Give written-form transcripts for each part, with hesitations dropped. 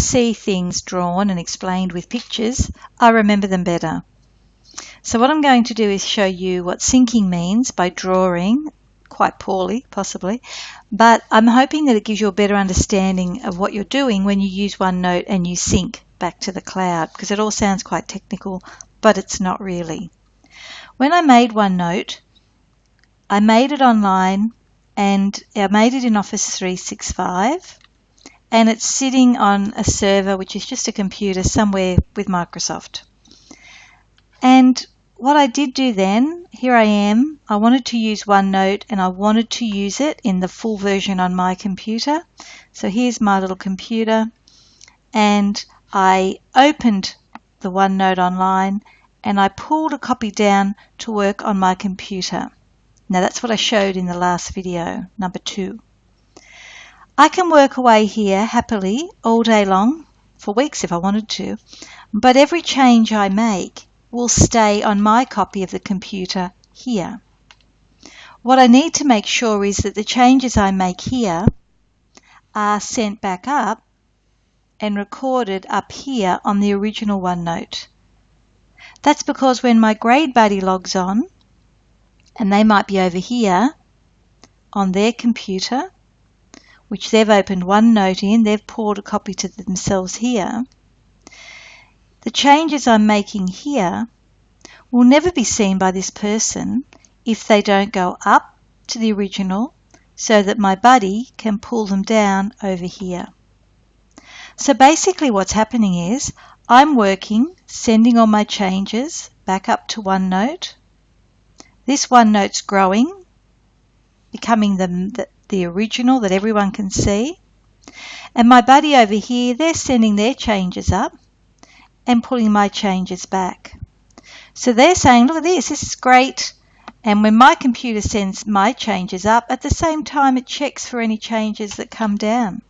see things drawn and explained with pictures, I remember them better. So what I'm going to do is show you what syncing means by drawing, quite poorly possibly, but I'm hoping that it gives you a better understanding of what you're doing when you use OneNote and you sync back to the cloud, because it all sounds quite technical, but it's not really. When I made OneNote, I made it online and I made it in Office 365, and it's sitting on a server which is just a computer somewhere with Microsoft. And what I did do then, here I am, I wanted to use OneNote and I wanted to use it in the full version on my computer. So here's my little computer, and I opened the OneNote online and I pulled a copy down to work on my computer. Now that's what I showed in the last video, number 2. I can work away here happily all day long, for weeks if I wanted to, but every change I make will stay on my copy of the computer here. What I need to make sure is that the changes I make here are sent back up and recorded up here on the original OneNote. That's because when my grade buddy logs on, and they might be over here on their computer, which they've opened OneNote in, they've pulled a copy to themselves here, the changes I'm making here will never be seen by this person if they don't go up to the original so that my buddy can pull them down over here. So basically what's happening is I'm working, sending all my changes back up to OneNote. This OneNote's growing, becoming the original that everyone can see. And my buddy over here, they're sending their changes up and pulling my changes back. So they're saying, look at this is great. And when my computer sends my changes up, at the same time it checks for any changes that come down.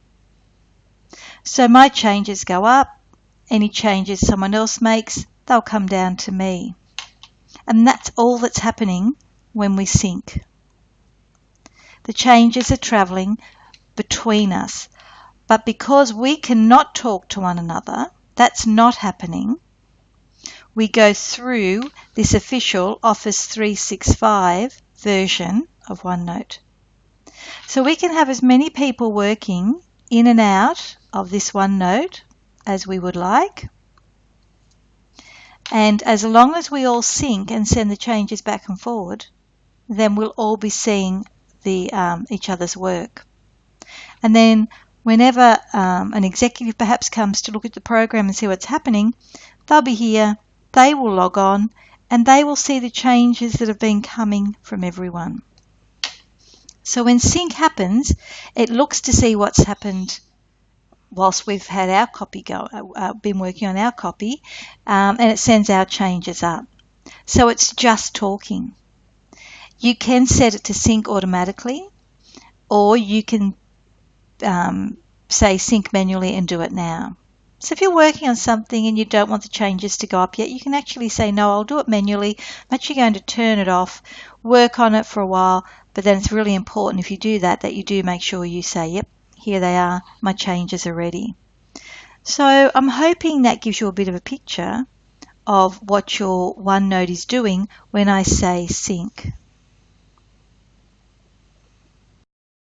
So my changes go up, any changes someone else makes, they'll come down to me. And that's all that's happening when we sync. The changes are travelling between us. But because we cannot talk to one another, that's not happening. We go through this official Office 365 version of OneNote. So we can have as many people working in and out of this OneNote as we would like. And as long as we all sync and send the changes back and forward, then we'll all be seeing each other's work. And then whenever an executive perhaps comes to look at the program and see what's happening, they'll be here, they will log on, and they will see the changes that have been coming from everyone. So when sync happens, it looks to see what's happened whilst we've had our copy been working on our copy, and it sends our changes up. So it's just talking. You can set it to sync automatically, or you can say sync manually and do it now. So if you're working on something and you don't want the changes to go up yet, you can actually say, no, I'll do it manually. I'm actually going to turn it off, work on it for a while, but then it's really important if you do that you do make sure you say, yep, here they are, my changes are ready. So I'm hoping that gives you a bit of a picture of what your OneNote is doing when I say sync.